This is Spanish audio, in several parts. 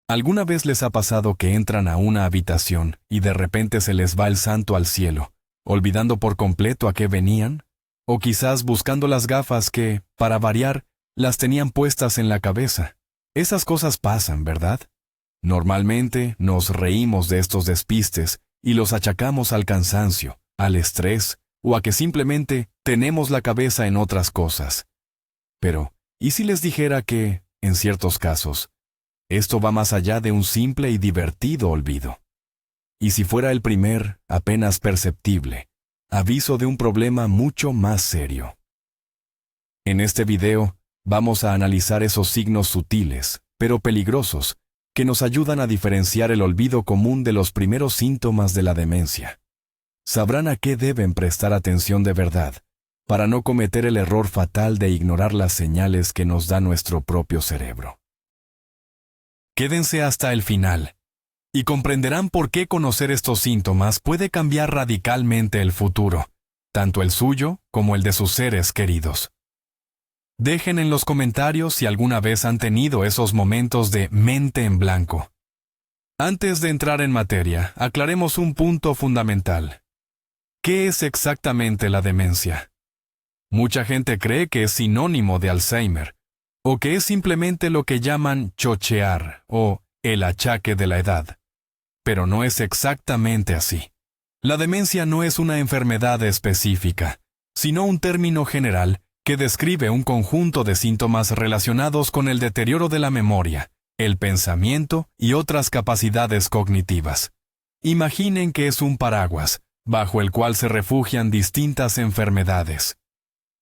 ¿Alguna vez les ha pasado que entran a una habitación y de repente se les va el santo al cielo, olvidando por completo a qué venían? O quizás buscando las gafas que, para variar, las tenían puestas en la cabeza. Esas cosas pasan, ¿verdad? Normalmente nos reímos de estos despistes y los achacamos al cansancio, al estrés o a que simplemente tenemos la cabeza en otras cosas. Pero, ¿y si les dijera que, en ciertos casos, esto va más allá de un simple y divertido olvido? Y si fuera el primer, apenas perceptible, aviso de un problema mucho más serio. En este video, vamos a analizar esos signos sutiles, pero peligrosos, que nos ayudan a diferenciar el olvido común de los primeros síntomas de la demencia. Sabrán a qué deben prestar atención de verdad, para no cometer el error fatal de ignorar las señales que nos da nuestro propio cerebro. Quédense hasta el final, y comprenderán por qué conocer estos síntomas puede cambiar radicalmente el futuro, tanto el suyo como el de sus seres queridos. Dejen en los comentarios si alguna vez han tenido esos momentos de mente en blanco. Antes de entrar en materia, aclaremos un punto fundamental. ¿Qué es exactamente la demencia? Mucha gente cree que es sinónimo de Alzheimer, o que es simplemente lo que llaman chochear o el achaque de la edad. Pero no es exactamente así. La demencia no es una enfermedad específica, sino un término general que describe un conjunto de síntomas relacionados con el deterioro de la memoria, el pensamiento y otras capacidades cognitivas. Imaginen que es un paraguas, bajo el cual se refugian distintas enfermedades.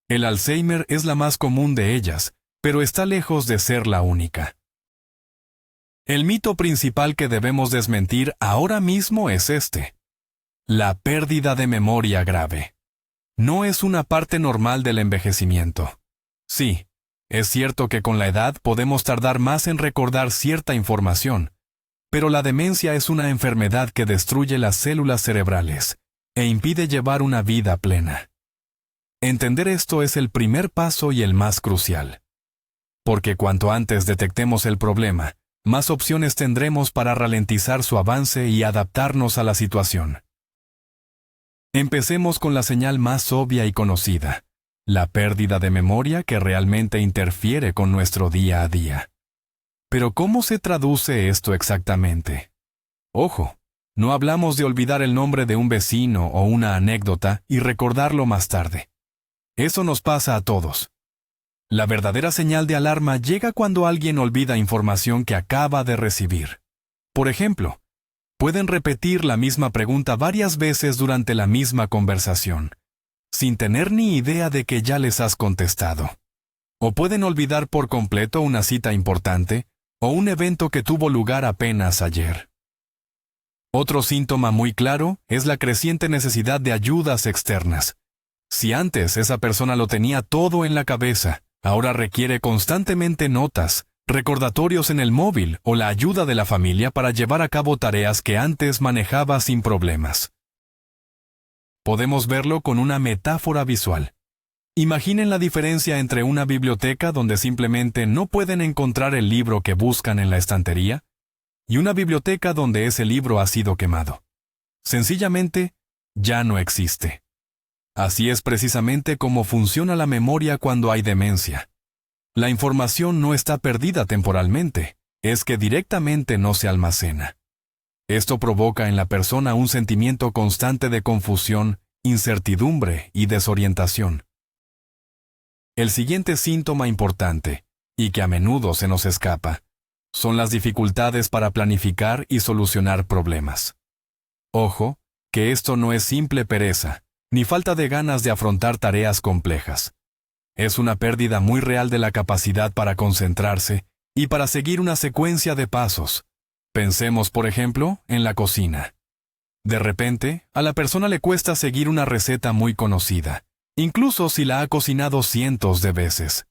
El Alzheimer es la más común de ellas, pero está lejos de ser la única. El mito principal que debemos desmentir ahora mismo es este: la pérdida de memoria grave. No es una parte normal del envejecimiento. Sí, es cierto que con la edad podemos tardar más en recordar cierta información, pero la demencia es una enfermedad que destruye las células cerebrales e impide llevar una vida plena. Entender esto es el primer paso y el más crucial. Porque cuanto antes detectemos el problema, más opciones tendremos para ralentizar su avance y adaptarnos a la situación. Empecemos con la señal más obvia y conocida, la pérdida de memoria que realmente interfiere con nuestro día a día. Pero ¿cómo se traduce esto exactamente? Ojo, no hablamos de olvidar el nombre de un vecino o una anécdota y recordarlo más tarde. Eso nos pasa a todos. La verdadera señal de alarma llega cuando alguien olvida información que acaba de recibir. Por ejemplo, pueden repetir la misma pregunta varias veces durante la misma conversación, sin tener ni idea de que ya les has contestado. O pueden olvidar por completo una cita importante o un evento que tuvo lugar apenas ayer. Otro síntoma muy claro es la creciente necesidad de ayudas externas. Si antes esa persona lo tenía todo en la cabeza, ahora requiere constantemente notas, recordatorios en el móvil o la ayuda de la familia para llevar a cabo tareas que antes manejaba sin problemas. Podemos verlo con una metáfora visual. Imaginen la diferencia entre una biblioteca donde simplemente no pueden encontrar el libro que buscan en la estantería y una biblioteca donde ese libro ha sido quemado. Sencillamente, ya no existe. Así es precisamente como funciona la memoria cuando hay demencia. La información no está perdida temporalmente, es que directamente no se almacena. Esto provoca en la persona un sentimiento constante de confusión, incertidumbre y desorientación. El siguiente síntoma importante, y que a menudo se nos escapa, son las dificultades para planificar y solucionar problemas. Ojo, que esto no es simple pereza, ni falta de ganas de afrontar tareas complejas. Es una pérdida muy real de la capacidad para concentrarse y para seguir una secuencia de pasos. Pensemos, por ejemplo, en la cocina. De repente, a la persona le cuesta seguir una receta muy conocida, incluso si la ha cocinado cientos de veces.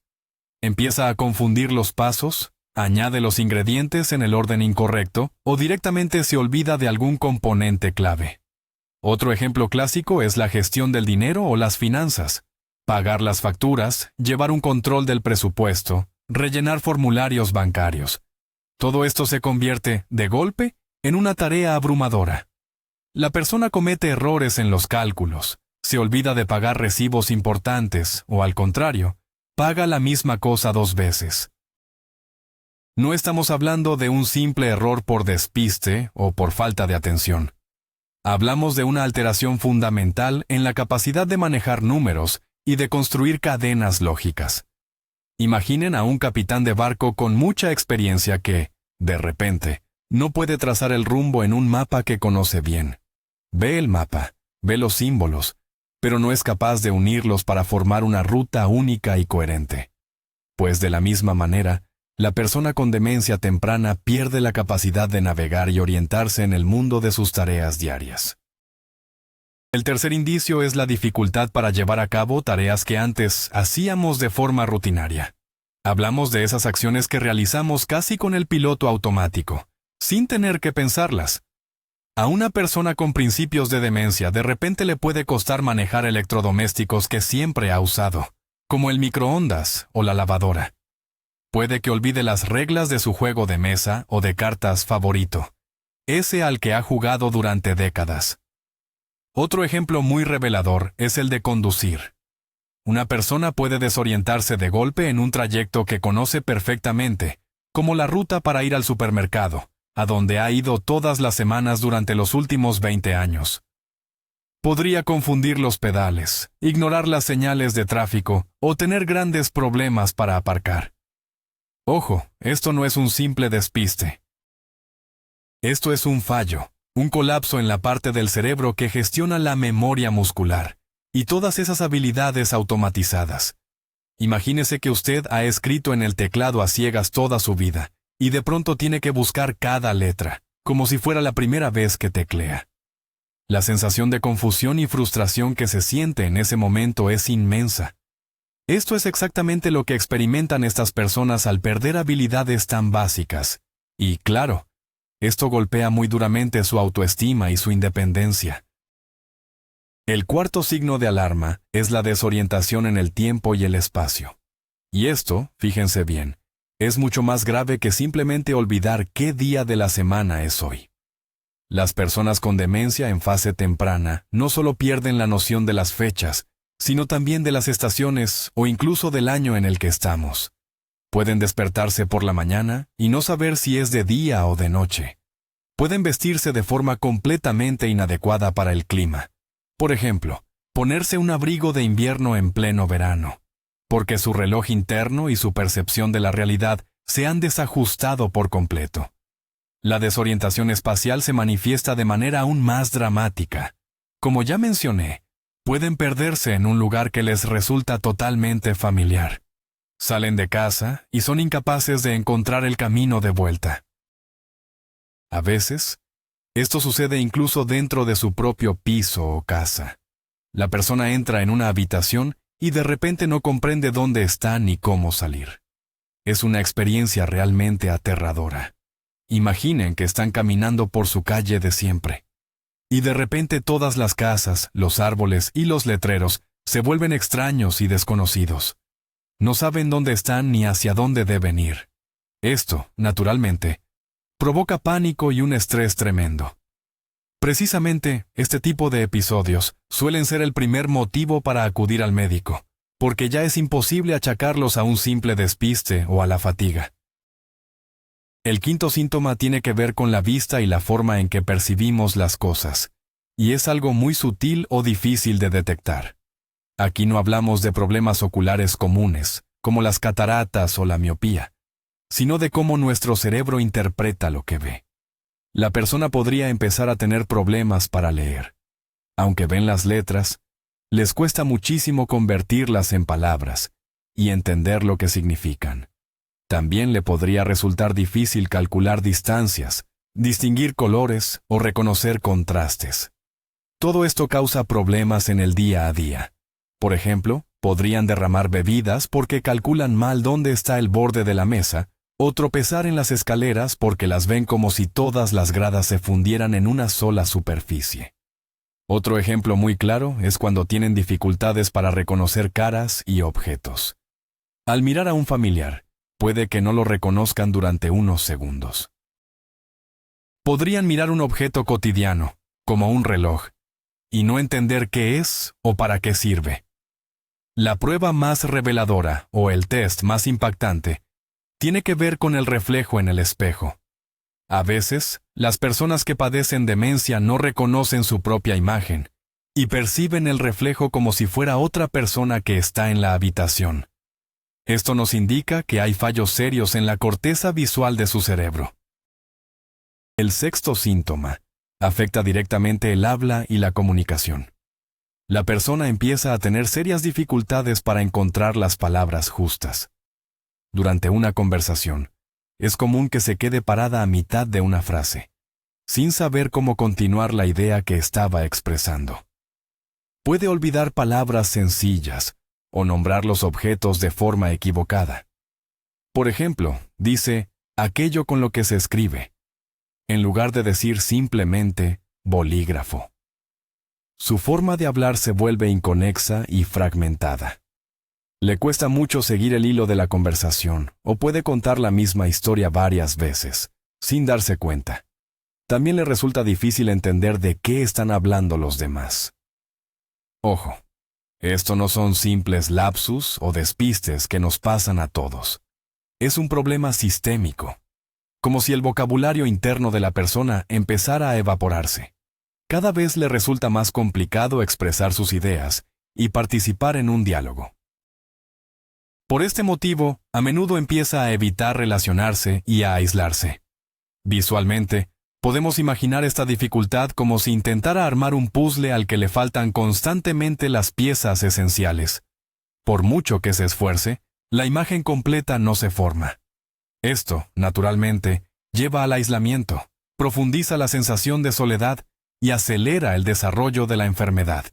Empieza a confundir los pasos, añade los ingredientes en el orden incorrecto o directamente se olvida de algún componente clave. Otro ejemplo clásico es la gestión del dinero o las finanzas. Pagar las facturas, llevar un control del presupuesto, rellenar formularios bancarios. Todo esto se convierte, de golpe, en una tarea abrumadora. La persona comete errores en los cálculos, se olvida de pagar recibos importantes o, al contrario, paga la misma cosa 2 veces. No estamos hablando de un simple error por despiste o por falta de atención. Hablamos de una alteración fundamental en la capacidad de manejar números y de construir cadenas lógicas. Imaginen a un capitán de barco con mucha experiencia que, de repente, no puede trazar el rumbo en un mapa que conoce bien. Ve el mapa, ve los símbolos, pero no es capaz de unirlos para formar una ruta única y coherente. Pues de la misma manera, la persona con demencia temprana pierde la capacidad de navegar y orientarse en el mundo de sus tareas diarias. El tercer indicio es la dificultad para llevar a cabo tareas que antes hacíamos de forma rutinaria. Hablamos de esas acciones que realizamos casi con el piloto automático, sin tener que pensarlas. A una persona con principios de demencia de repente le puede costar manejar electrodomésticos que siempre ha usado, como el microondas o la lavadora. Puede que olvide las reglas de su juego de mesa o de cartas favorito, ese al que ha jugado durante décadas. Otro ejemplo muy revelador es el de conducir. Una persona puede desorientarse de golpe en un trayecto que conoce perfectamente, como la ruta para ir al supermercado, a donde ha ido todas las semanas durante los últimos 20 años. Podría confundir los pedales, ignorar las señales de tráfico o tener grandes problemas para aparcar. Ojo, esto no es un simple despiste. Esto es un fallo, un colapso en la parte del cerebro que gestiona la memoria muscular y todas esas habilidades automatizadas. Imagínese que usted ha escrito en el teclado a ciegas toda su vida y de pronto tiene que buscar cada letra, como si fuera la primera vez que teclea. La sensación de confusión y frustración que se siente en ese momento es inmensa. Esto es exactamente lo que experimentan estas personas al perder habilidades tan básicas. Y, claro, esto golpea muy duramente su autoestima y su independencia. El cuarto signo de alarma es la desorientación en el tiempo y el espacio. Y esto, fíjense bien, es mucho más grave que simplemente olvidar qué día de la semana es hoy. Las personas con demencia en fase temprana no solo pierden la noción de las fechas, sino también de las estaciones o incluso del año en el que estamos. Pueden despertarse por la mañana y no saber si es de día o de noche. Pueden vestirse de forma completamente inadecuada para el clima. Por ejemplo, ponerse un abrigo de invierno en pleno verano, porque su reloj interno y su percepción de la realidad se han desajustado por completo. La desorientación espacial se manifiesta de manera aún más dramática. Como ya mencioné, pueden perderse en un lugar que les resulta totalmente familiar. Salen de casa y son incapaces de encontrar el camino de vuelta. A veces, esto sucede incluso dentro de su propio piso o casa. La persona entra en una habitación y de repente no comprende dónde está ni cómo salir. Es una experiencia realmente aterradora. Imaginen que están caminando por su calle de siempre. Y de repente todas las casas, los árboles y los letreros se vuelven extraños y desconocidos. No saben dónde están ni hacia dónde deben ir. Esto, naturalmente, provoca pánico y un estrés tremendo. Precisamente, este tipo de episodios suelen ser el primer motivo para acudir al médico, porque ya es imposible achacarlos a un simple despiste o a la fatiga. El quinto síntoma tiene que ver con la vista y la forma en que percibimos las cosas, y es algo muy sutil o difícil de detectar. Aquí no hablamos de problemas oculares comunes, como las cataratas o la miopía, sino de cómo nuestro cerebro interpreta lo que ve. La persona podría empezar a tener problemas para leer. Aunque ven las letras, les cuesta muchísimo convertirlas en palabras y entender lo que significan. También le podría resultar difícil calcular distancias, distinguir colores o reconocer contrastes. Todo esto causa problemas en el día a día. Por ejemplo, podrían derramar bebidas porque calculan mal dónde está el borde de la mesa, o tropezar en las escaleras porque las ven como si todas las gradas se fundieran en una sola superficie. Otro ejemplo muy claro es cuando tienen dificultades para reconocer caras y objetos. Al mirar a un familiar, puede que no lo reconozcan durante unos segundos. Podrían mirar un objeto cotidiano, como un reloj, y no entender qué es o para qué sirve. La prueba más reveladora, o el test más impactante, tiene que ver con el reflejo en el espejo. A veces, las personas que padecen demencia no reconocen su propia imagen y perciben el reflejo como si fuera otra persona que está en la habitación. Esto nos indica que hay fallos serios en la corteza visual de su cerebro. El sexto síntoma afecta directamente el habla y la comunicación. La persona empieza a tener serias dificultades para encontrar las palabras justas. Durante una conversación, es común que se quede parada a mitad de una frase, sin saber cómo continuar la idea que estaba expresando. Puede olvidar palabras sencillas o nombrar los objetos de forma equivocada. Por ejemplo, dice aquello con lo que se escribe, en lugar de decir simplemente bolígrafo. Su forma de hablar se vuelve inconexa y fragmentada. Le cuesta mucho seguir el hilo de la conversación o puede contar la misma historia varias veces, sin darse cuenta. También le resulta difícil entender de qué están hablando los demás. Ojo, esto no son simples lapsus o despistes que nos pasan a todos. Es un problema sistémico, como si el vocabulario interno de la persona empezara a evaporarse. Cada vez le resulta más complicado expresar sus ideas y participar en un diálogo. Por este motivo, a menudo empieza a evitar relacionarse y a aislarse. Visualmente, podemos imaginar esta dificultad como si intentara armar un puzzle al que le faltan constantemente las piezas esenciales. Por mucho que se esfuerce, la imagen completa no se forma. Esto, naturalmente, lleva al aislamiento, profundiza la sensación de soledad y acelera el desarrollo de la enfermedad.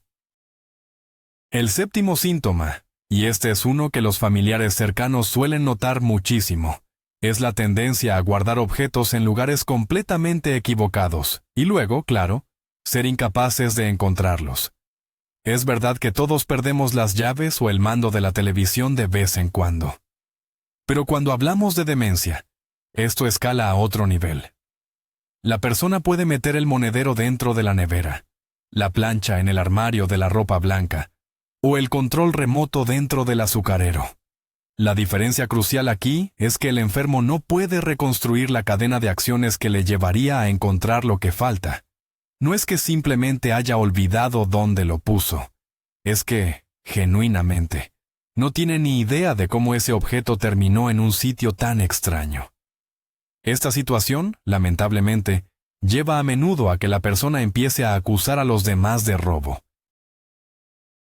El séptimo síntoma, y este es uno que los familiares cercanos suelen notar muchísimo, es la tendencia a guardar objetos en lugares completamente equivocados y luego, claro, ser incapaces de encontrarlos. Es verdad que todos perdemos las llaves o el mando de la televisión de vez en cuando. Pero cuando hablamos de demencia, esto escala a otro nivel. La persona puede meter el monedero dentro de la nevera, la plancha en el armario de la ropa blanca, o el control remoto dentro del azucarero. La diferencia crucial aquí es que el enfermo no puede reconstruir la cadena de acciones que le llevaría a encontrar lo que falta. No es que simplemente haya olvidado dónde lo puso. Es que, genuinamente, no tiene ni idea de cómo ese objeto terminó en un sitio tan extraño. Esta situación, lamentablemente, lleva a menudo a que la persona empiece a acusar a los demás de robo.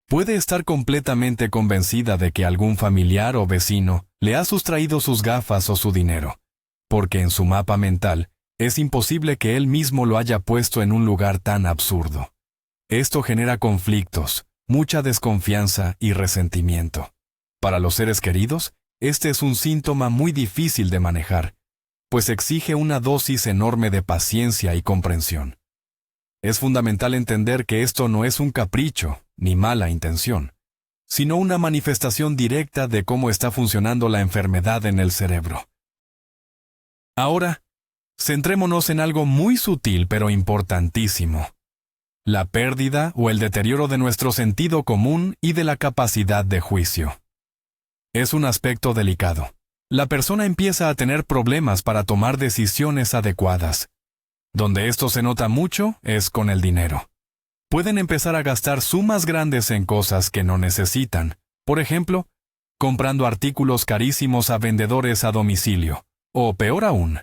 Puede estar completamente convencida de que algún familiar o vecino le ha sustraído sus gafas o su dinero, porque en su mapa mental es imposible que él mismo lo haya puesto en un lugar tan absurdo. Esto genera conflictos, mucha desconfianza y resentimiento. Para los seres queridos, este es un síntoma muy difícil de manejar, pues exige una dosis enorme de paciencia y comprensión. Es fundamental entender que esto no es un capricho ni mala intención, sino una manifestación directa de cómo está funcionando la enfermedad en el cerebro. Ahora, centrémonos en algo muy sutil pero importantísimo: la pérdida o el deterioro de nuestro sentido común y de la capacidad de juicio. Es un aspecto delicado. La persona empieza a tener problemas para tomar decisiones adecuadas. Donde esto se nota mucho es con el dinero. Pueden empezar a gastar sumas grandes en cosas que no necesitan. Por ejemplo, comprando artículos carísimos a vendedores a domicilio. O peor aún,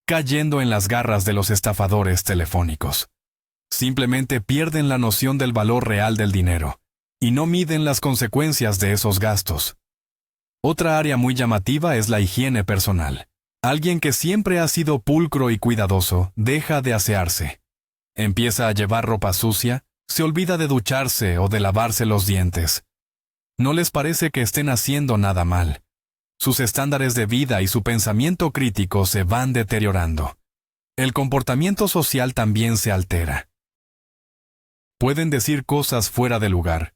cayendo en las garras de los estafadores telefónicos. Simplemente pierden la noción del valor real del dinero y no miden las consecuencias de esos gastos. Otra área muy llamativa es la higiene personal. Alguien que siempre ha sido pulcro y cuidadoso deja de asearse. Empieza a llevar ropa sucia, se olvida de ducharse o de lavarse los dientes. No les parece que estén haciendo nada mal. Sus estándares de vida y su pensamiento crítico se van deteriorando. El comportamiento social también se altera. Pueden decir cosas fuera de lugar,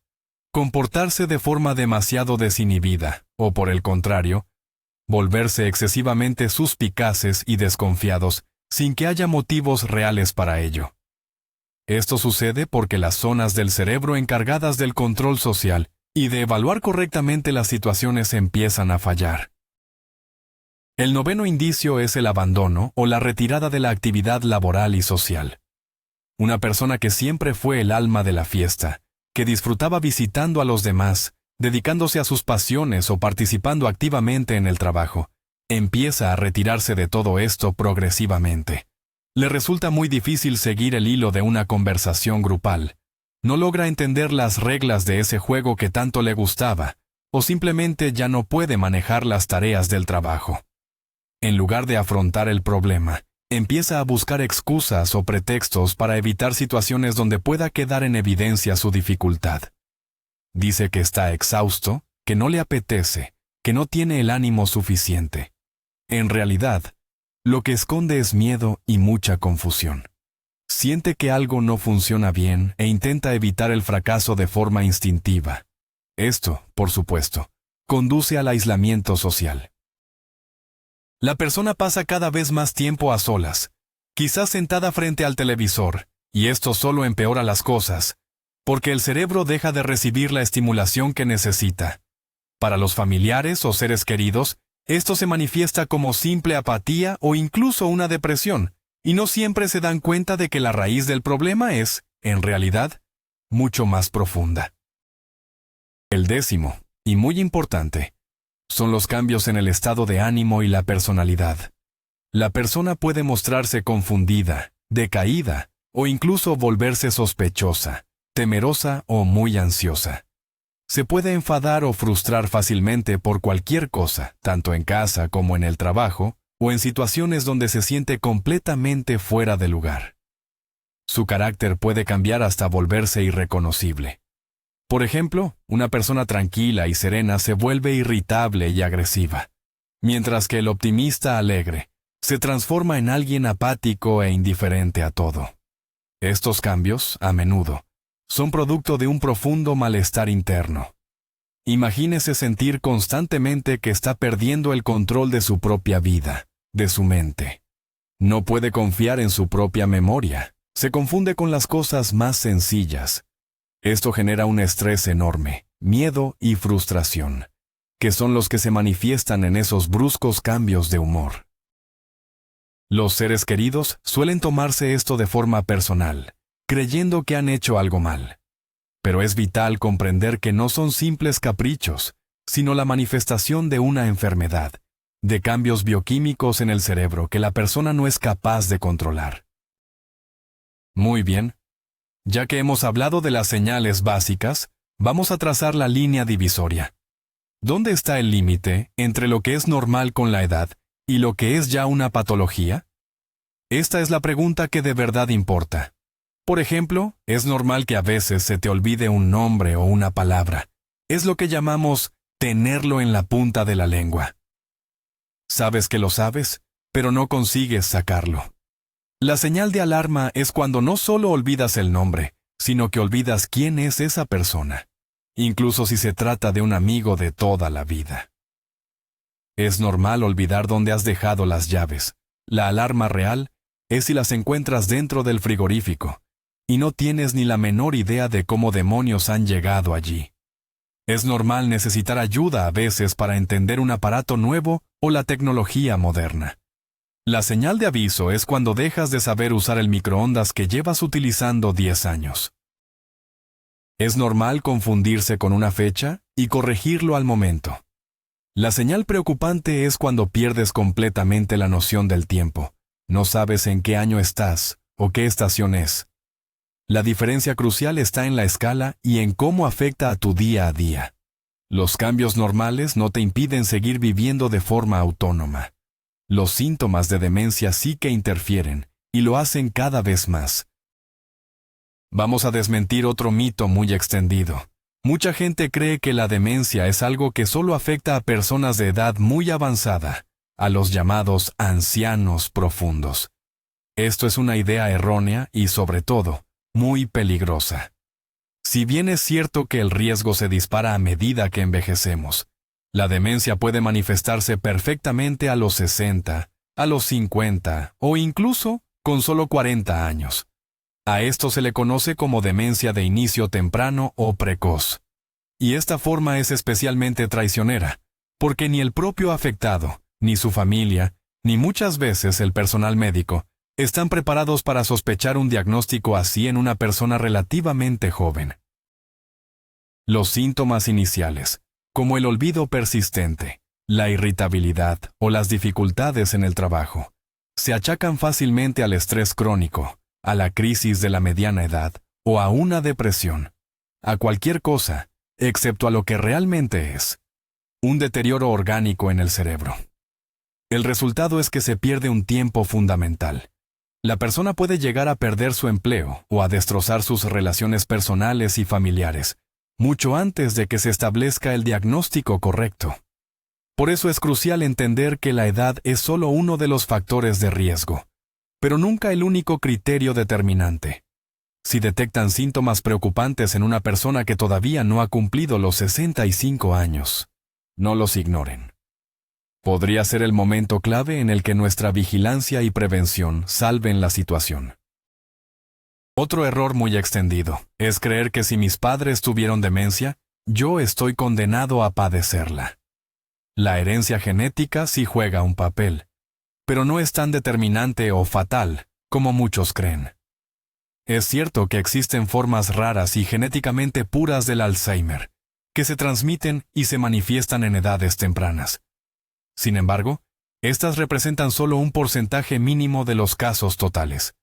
comportarse de forma demasiado desinhibida, o por el contrario, volverse excesivamente suspicaces y desconfiados, sin que haya motivos reales para ello. Esto sucede porque las zonas del cerebro encargadas del control social y de evaluar correctamente las situaciones empiezan a fallar. El noveno indicio es el abandono o la retirada de la actividad laboral y social. Una persona que siempre fue el alma de la fiesta, que disfrutaba visitando a los demás, dedicándose a sus pasiones o participando activamente en el trabajo, empieza a retirarse de todo esto progresivamente. Le resulta muy difícil seguir el hilo de una conversación grupal. No logra entender las reglas de ese juego que tanto le gustaba, o simplemente ya no puede manejar las tareas del trabajo. En lugar de afrontar el problema, empieza a buscar excusas o pretextos para evitar situaciones donde pueda quedar en evidencia su dificultad. Dice que está exhausto, que no le apetece, que no tiene el ánimo suficiente. En realidad, lo que esconde es miedo y mucha confusión. Siente que algo no funciona bien e intenta evitar el fracaso de forma instintiva. Esto, por supuesto, conduce al aislamiento social. La persona pasa cada vez más tiempo a solas, quizás sentada frente al televisor, y esto solo empeora las cosas, porque el cerebro deja de recibir la estimulación que necesita. Para los familiares o seres queridos, esto se manifiesta como simple apatía o incluso una depresión, y no siempre se dan cuenta de que la raíz del problema es, en realidad, mucho más profunda. El décimo, y muy importante, son los cambios en el estado de ánimo y la personalidad. La persona puede mostrarse confundida, decaída, o incluso volverse sospechosa, temerosa o muy ansiosa. Se puede enfadar o frustrar fácilmente por cualquier cosa, tanto en casa como en el trabajo, o en situaciones donde se siente completamente fuera de lugar. Su carácter puede cambiar hasta volverse irreconocible. Por ejemplo, una persona tranquila y serena se vuelve irritable y agresiva, mientras que el optimista alegre se transforma en alguien apático e indiferente a todo. Estos cambios, a menudo, son producto de un profundo malestar interno. Imagínese sentir constantemente que está perdiendo el control de su propia vida, de su mente. No puede confiar en su propia memoria, se confunde con las cosas más sencillas. Esto genera un estrés enorme, miedo y frustración, que son los que se manifiestan en esos bruscos cambios de humor. Los seres queridos suelen tomarse esto de forma personal, creyendo que han hecho algo mal. Pero es vital comprender que no son simples caprichos, sino la manifestación de una enfermedad, de cambios bioquímicos en el cerebro que la persona no es capaz de controlar. Muy bien. Ya que hemos hablado de las señales básicas, vamos a trazar la línea divisoria. ¿Dónde está el límite entre lo que es normal con la edad y lo que es ya una patología? Esta es la pregunta que de verdad importa. Por ejemplo, es normal que a veces se te olvide un nombre o una palabra. Es lo que llamamos tenerlo en la punta de la lengua. Sabes que lo sabes, pero no consigues sacarlo. La señal de alarma es cuando no solo olvidas el nombre, sino que olvidas quién es esa persona, incluso si se trata de un amigo de toda la vida. Es normal olvidar dónde has dejado las llaves. La alarma real es si las encuentras dentro del frigorífico, y no tienes ni la menor idea de cómo demonios han llegado allí. Es normal necesitar ayuda a veces para entender un aparato nuevo o la tecnología moderna. La señal de aviso es cuando dejas de saber usar el microondas que llevas utilizando 10 años. Es normal confundirse con una fecha y corregirlo al momento. La señal preocupante es cuando pierdes completamente la noción del tiempo. No sabes en qué año estás o qué estación es. La diferencia crucial está en la escala y en cómo afecta a tu día a día. Los cambios normales no te impiden seguir viviendo de forma autónoma. Los síntomas de demencia sí que interfieren, y lo hacen cada vez más. Vamos a desmentir otro mito muy extendido. Mucha gente cree que la demencia es algo que solo afecta a personas de edad muy avanzada, a los llamados ancianos profundos. Esto es una idea errónea y, sobre todo, muy peligrosa. Si bien es cierto que el riesgo se dispara a medida que envejecemos, La demencia puede manifestarse perfectamente a los 60, a los 50 o incluso con solo 40 años. A esto se le conoce como demencia de inicio temprano o precoz. Y esta forma es especialmente traicionera, porque ni el propio afectado, ni su familia, ni muchas veces el personal médico, están preparados para sospechar un diagnóstico así en una persona relativamente joven. Los síntomas iniciales, como el olvido persistente, la irritabilidad o las dificultades en el trabajo, se achacan fácilmente al estrés crónico, a la crisis de la mediana edad o a una depresión, a cualquier cosa, excepto a lo que realmente es: un deterioro orgánico en el cerebro. El resultado es que se pierde un tiempo fundamental. La persona puede llegar a perder su empleo o a destrozar sus relaciones personales y familiares, mucho antes de que se establezca el diagnóstico correcto. Por eso es crucial entender que la edad es solo uno de los factores de riesgo, pero nunca el único criterio determinante. Si detectan síntomas preocupantes en una persona que todavía no ha cumplido los 65 años, no los ignoren. Podría ser el momento clave en el que nuestra vigilancia y prevención salven la situación. Otro error muy extendido es creer que si mis padres tuvieron demencia, yo estoy condenado a padecerla. La herencia genética sí juega un papel, pero no es tan determinante o fatal como muchos creen. Es cierto que existen formas raras y genéticamente puras del Alzheimer, que se transmiten y se manifiestan en edades tempranas. Sin embargo, estas representan solo un porcentaje mínimo de los casos totales.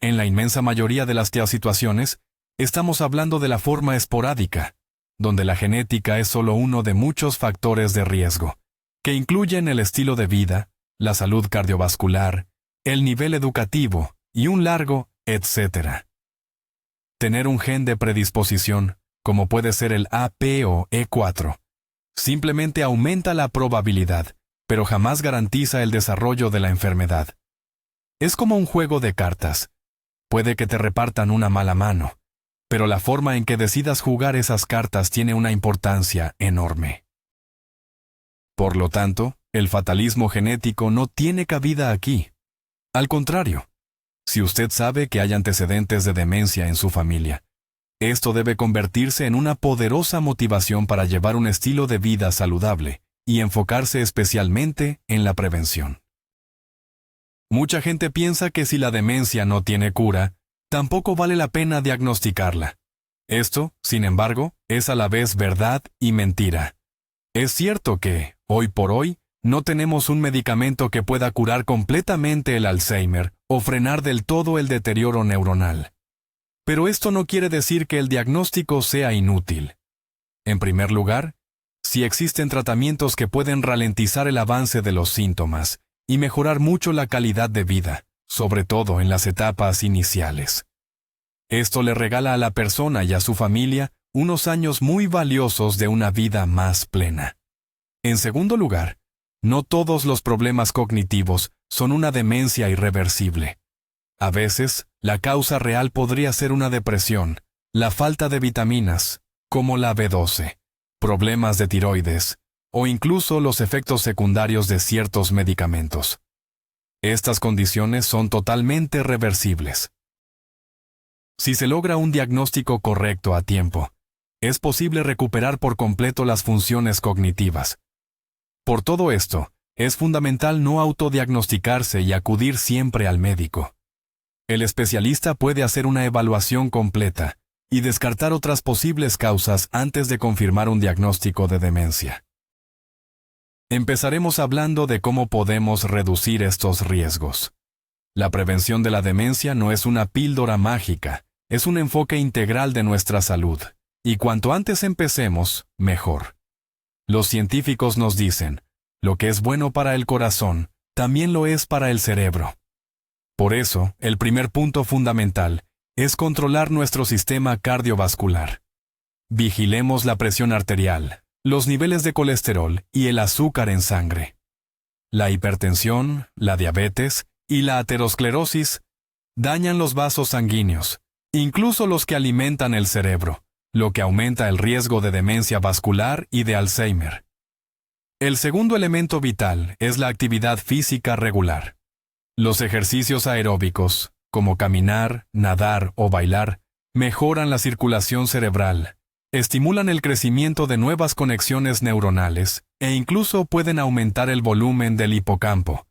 En la inmensa mayoría de las situaciones, estamos hablando de la forma esporádica, donde la genética es solo uno de muchos factores de riesgo, que incluyen el estilo de vida, la salud cardiovascular, el nivel educativo y un largo etcétera. Tener un gen de predisposición, como puede ser el AP o E4, simplemente aumenta la probabilidad, pero jamás garantiza el desarrollo de la enfermedad. Es como un juego de cartas. Puede que te repartan una mala mano, pero la forma en que decidas jugar esas cartas tiene una importancia enorme. Por lo tanto, el fatalismo genético no tiene cabida aquí. Al contrario, si usted sabe que hay antecedentes de demencia en su familia, esto debe convertirse en una poderosa motivación para llevar un estilo de vida saludable y enfocarse especialmente en la prevención. Mucha gente piensa que si la demencia no tiene cura, tampoco vale la pena diagnosticarla. Esto, sin embargo, es a la vez verdad y mentira. Es cierto que, hoy por hoy, no tenemos un medicamento que pueda curar completamente el Alzheimer o frenar del todo el deterioro neuronal. Pero esto no quiere decir que el diagnóstico sea inútil. En primer lugar, sí existen tratamientos que pueden ralentizar el avance de los síntomas y mejorar mucho la calidad de vida, sobre todo en las etapas iniciales. Esto le regala a la persona y a su familia unos años muy valiosos de una vida más plena. En segundo lugar, no todos los problemas cognitivos son una demencia irreversible. A veces, la causa real podría ser una depresión, la falta de vitaminas, como la B12, problemas de tiroides, o incluso los efectos secundarios de ciertos medicamentos. Estas condiciones son totalmente reversibles. Si se logra un diagnóstico correcto a tiempo, es posible recuperar por completo las funciones cognitivas. Por todo esto, es fundamental no autodiagnosticarse y acudir siempre al médico. El especialista puede hacer una evaluación completa y descartar otras posibles causas antes de confirmar un diagnóstico de demencia. Empezaremos hablando de cómo podemos reducir estos riesgos. La prevención de la demencia no es una píldora mágica, es un enfoque integral de nuestra salud, y cuanto antes empecemos, mejor. Los científicos nos dicen, lo que es bueno para el corazón, también lo es para el cerebro. Por eso, el primer punto fundamental es controlar nuestro sistema cardiovascular. Vigilemos la presión arterial, los niveles de colesterol y el azúcar en sangre. La hipertensión, la diabetes y la aterosclerosis dañan los vasos sanguíneos, incluso los que alimentan el cerebro, lo que aumenta el riesgo de demencia vascular y de Alzheimer. El segundo elemento vital es la actividad física regular. Los ejercicios aeróbicos, como caminar, nadar o bailar, mejoran la circulación cerebral, estimulan el crecimiento de nuevas conexiones neuronales e incluso pueden aumentar el volumen del hipocampo,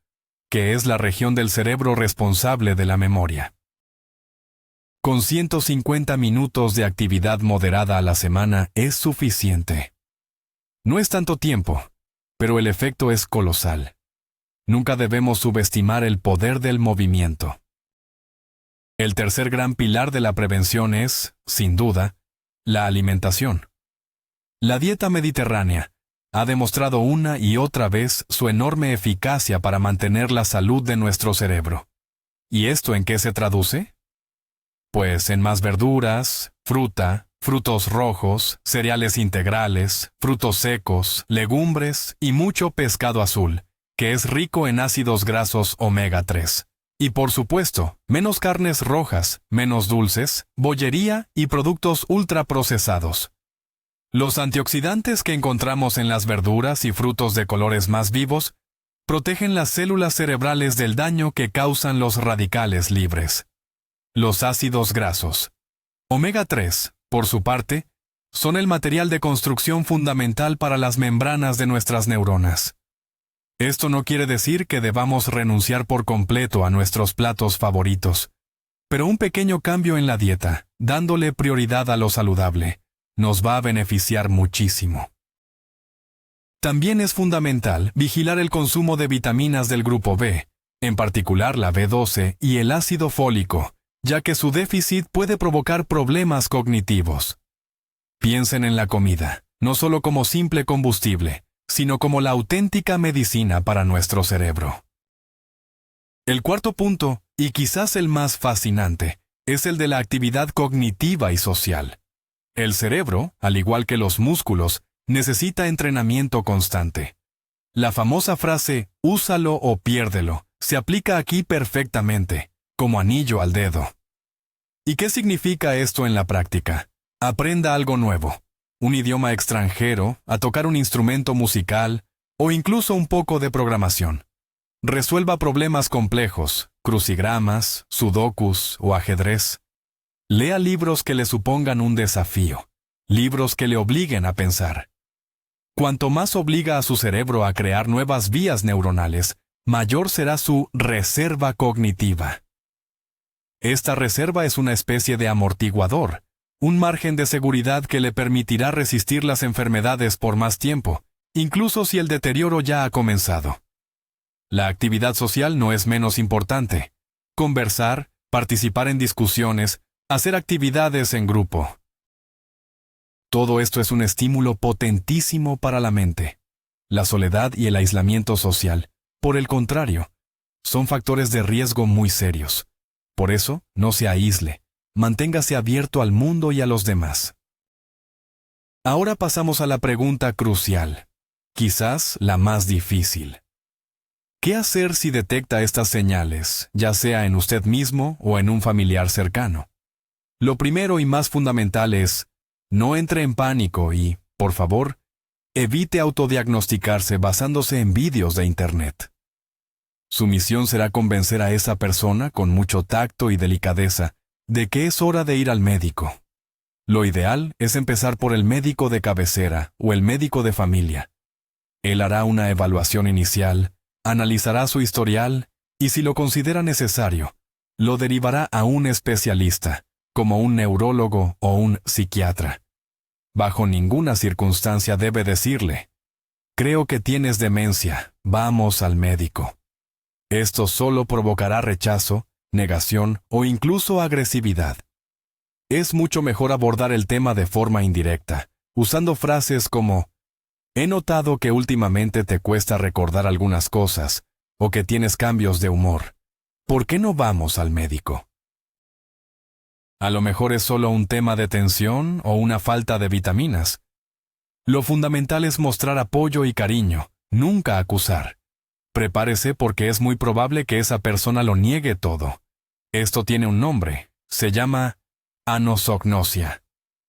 que es la región del cerebro responsable de la memoria. Con 150 minutos de actividad moderada a la semana es suficiente. No es tanto tiempo, pero el efecto es colosal. Nunca debemos subestimar el poder del movimiento. El tercer gran pilar de la prevención es, sin duda, la alimentación. La dieta mediterránea ha demostrado una y otra vez su enorme eficacia para mantener la salud de nuestro cerebro. ¿Y esto en qué se traduce? Pues en más verduras, fruta, frutos rojos, cereales integrales, frutos secos, legumbres y mucho pescado azul, que es rico en ácidos grasos omega 3. Y por supuesto, menos carnes rojas, menos dulces, bollería y productos ultraprocesados. Los antioxidantes que encontramos en las verduras y frutos de colores más vivos protegen las células cerebrales del daño que causan los radicales libres. Los ácidos grasos. Omega 3, por su parte, son el material de construcción fundamental para las membranas de nuestras neuronas. Esto no quiere decir que debamos renunciar por completo a nuestros platos favoritos, pero un pequeño cambio en la dieta, dándole prioridad a lo saludable, nos va a beneficiar muchísimo. También es fundamental vigilar el consumo de vitaminas del grupo B, en particular la B12 y el ácido fólico, ya que su déficit puede provocar problemas cognitivos. Piensen en la comida, no solo como simple combustible, sino como la auténtica medicina para nuestro cerebro. El cuarto punto, y quizás el más fascinante, es el de la actividad cognitiva y social. El cerebro, al igual que los músculos, necesita entrenamiento constante. La famosa frase, úsalo o piérdelo, se aplica aquí perfectamente, como anillo al dedo. ¿Y qué significa esto en la práctica? Aprenda algo nuevo, un idioma extranjero, a tocar un instrumento musical o incluso un poco de programación. Resuelva problemas complejos, crucigramas, sudokus o ajedrez. Lea libros que le supongan un desafío, libros que le obliguen a pensar. Cuanto más obliga a su cerebro a crear nuevas vías neuronales, mayor será su reserva cognitiva. Esta reserva es una especie de amortiguador, un margen de seguridad que le permitirá resistir las enfermedades por más tiempo, incluso si el deterioro ya ha comenzado. La actividad social no es menos importante. Conversar, participar en discusiones, hacer actividades en grupo. Todo esto es un estímulo potentísimo para la mente. La soledad y el aislamiento social, por el contrario, son factores de riesgo muy serios. Por eso, no se aísle. Manténgase abierto al mundo y a los demás. Ahora pasamos a la pregunta crucial, quizás la más difícil. ¿Qué hacer si detecta estas señales, ya sea en usted mismo o en un familiar cercano? Lo primero y más fundamental es, no entre en pánico y, por favor, evite autodiagnosticarse basándose en vídeos de Internet. Su misión será convencer a esa persona con mucho tacto y delicadeza de que es hora de ir al médico. Lo ideal es empezar por el médico de cabecera o el médico de familia. Él hará una evaluación inicial, analizará su historial y si lo considera necesario, lo derivará a un especialista, como un neurólogo o un psiquiatra. Bajo ninguna circunstancia debe decirle, creo que tienes demencia, vamos al médico. Esto solo provocará rechazo, negación o incluso agresividad. Es mucho mejor abordar el tema de forma indirecta, usando frases como, he notado que últimamente te cuesta recordar algunas cosas, o que tienes cambios de humor. ¿Por qué no vamos al médico? A lo mejor es solo un tema de tensión o una falta de vitaminas. Lo fundamental es mostrar apoyo y cariño, nunca acusar. Prepárese porque es muy probable que esa persona lo niegue todo. Esto tiene un nombre, se llama anosognosia.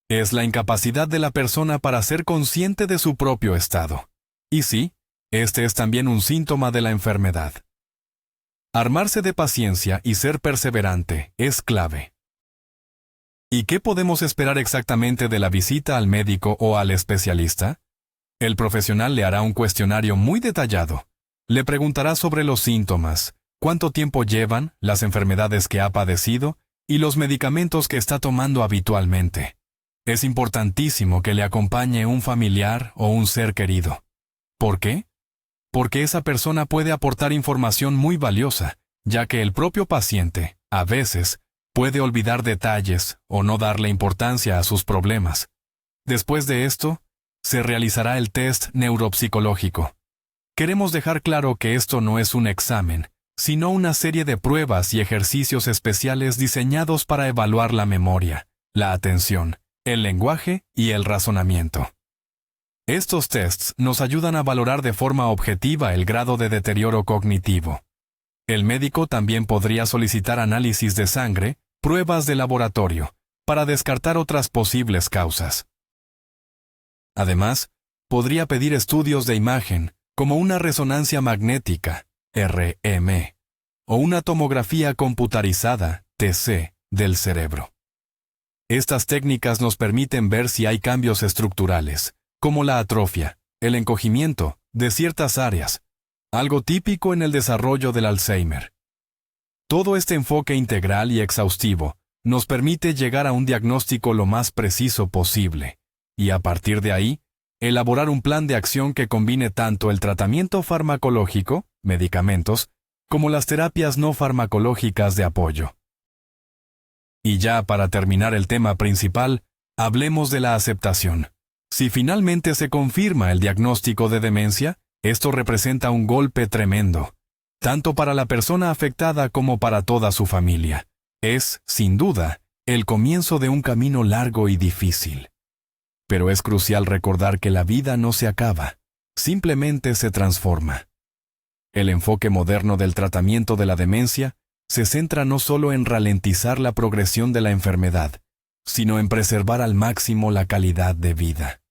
Es la incapacidad de la persona para ser consciente de su propio estado. Y sí, Este es también un síntoma de la enfermedad. Armarse de paciencia y ser perseverante es clave. ¿Y qué podemos esperar exactamente de la visita al médico o al especialista? El profesional le hará un cuestionario muy detallado. Le preguntará sobre los síntomas, cuánto tiempo llevan, las enfermedades que ha padecido y los medicamentos que está tomando habitualmente. Es importantísimo que le acompañe un familiar o un ser querido. ¿Por qué? Porque esa persona puede aportar información muy valiosa, ya que el propio paciente, a veces, puede olvidar detalles o no darle importancia a sus problemas. Después de esto, se realizará el test neuropsicológico. Queremos dejar claro que esto no es un examen, sino una serie de pruebas y ejercicios especiales diseñados para evaluar la memoria, la atención, el lenguaje y el razonamiento. Estos tests nos ayudan a valorar de forma objetiva el grado de deterioro cognitivo. El médico también podría solicitar análisis de sangre, pruebas de laboratorio, para descartar otras posibles causas. Además, podría pedir estudios de imagen, como una resonancia magnética, RM, o una tomografía computarizada, TC, del cerebro. Estas técnicas nos permiten ver si hay cambios estructurales, como la atrofia, el encogimiento, de ciertas áreas, algo típico en el desarrollo del Alzheimer. Todo este enfoque integral y exhaustivo nos permite llegar a un diagnóstico lo más preciso posible, y a partir de ahí, elaborar un plan de acción que combine tanto el tratamiento farmacológico, medicamentos, como las terapias no farmacológicas de apoyo. Y ya para terminar el tema principal, hablemos de la aceptación. Si finalmente se confirma el diagnóstico de demencia, esto representa un golpe tremendo, tanto para la persona afectada como para toda su familia. Es, sin duda, el comienzo de un camino largo y difícil. Pero es crucial recordar que la vida no se acaba, simplemente se transforma. El enfoque moderno del tratamiento de la demencia se centra no solo en ralentizar la progresión de la enfermedad, sino en preservar al máximo la calidad de vida.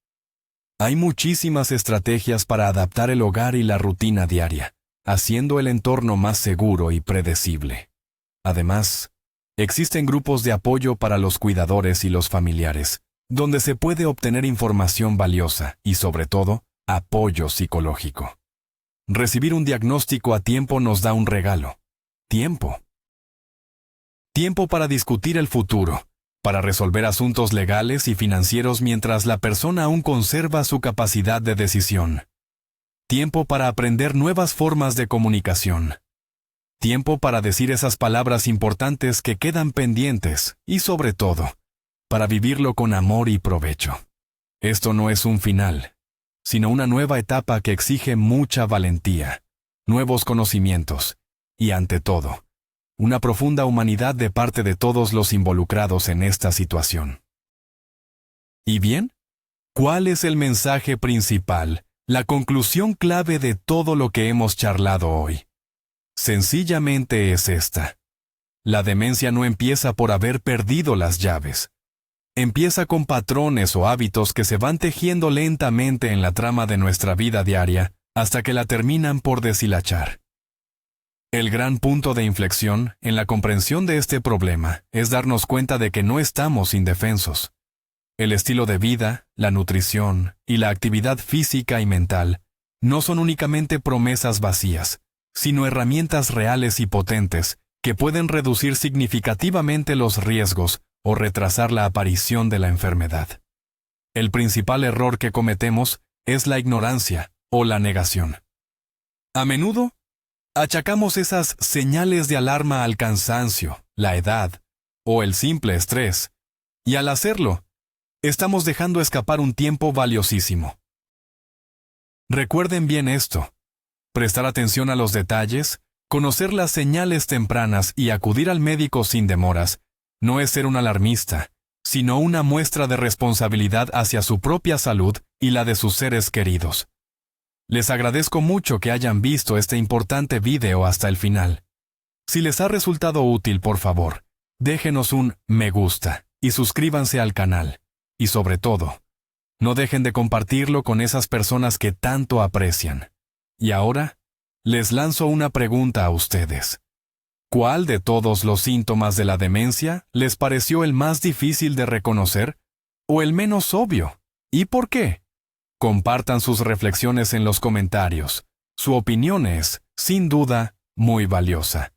Hay muchísimas estrategias para adaptar el hogar y la rutina diaria, haciendo el entorno más seguro y predecible. Además, existen grupos de apoyo para los cuidadores y los familiares, donde se puede obtener información valiosa y, sobre todo, apoyo psicológico. Recibir un diagnóstico a tiempo nos da un regalo: tiempo. Tiempo para discutir el futuro, para resolver asuntos legales y financieros mientras la persona aún conserva su capacidad de decisión. Tiempo para aprender nuevas formas de comunicación. Tiempo para decir esas palabras importantes que quedan pendientes y, sobre todo, para vivirlo con amor y provecho. Esto no es un final, sino una nueva etapa que exige mucha valentía, nuevos conocimientos y, ante todo, una profunda humanidad de parte de todos los involucrados en esta situación. ¿Y bien? ¿Cuál es el mensaje principal, la conclusión clave de todo lo que hemos charlado hoy? Sencillamente es esta: la demencia no empieza por haber perdido las llaves. Empieza con patrones o hábitos que se van tejiendo lentamente en la trama de nuestra vida diaria hasta que la terminan por deshilachar. El gran punto de inflexión en la comprensión de este problema es darnos cuenta de que no estamos indefensos. El estilo de vida, la nutrición y la actividad física y mental no son únicamente promesas vacías, sino herramientas reales y potentes que pueden reducir significativamente los riesgos o retrasar la aparición de la enfermedad. El principal error que cometemos es la ignorancia o la negación. A menudo, achacamos esas señales de alarma al cansancio, la edad o el simple estrés, y al hacerlo, estamos dejando escapar un tiempo valiosísimo. Recuerden bien esto: prestar atención a los detalles, conocer las señales tempranas y acudir al médico sin demoras no es ser un alarmista, sino una muestra de responsabilidad hacia su propia salud y la de sus seres queridos. Les agradezco mucho que hayan visto este importante video hasta el final. Si les ha resultado útil, por favor, déjenos un me gusta y suscríbanse al canal. Y sobre todo, no dejen de compartirlo con esas personas que tanto aprecian. Y ahora, les lanzo una pregunta a ustedes. ¿Cuál de todos los síntomas de la demencia les pareció el más difícil de reconocer o el menos obvio? ¿Y por qué? Compartan sus reflexiones en los comentarios. Su opinión es, sin duda, muy valiosa.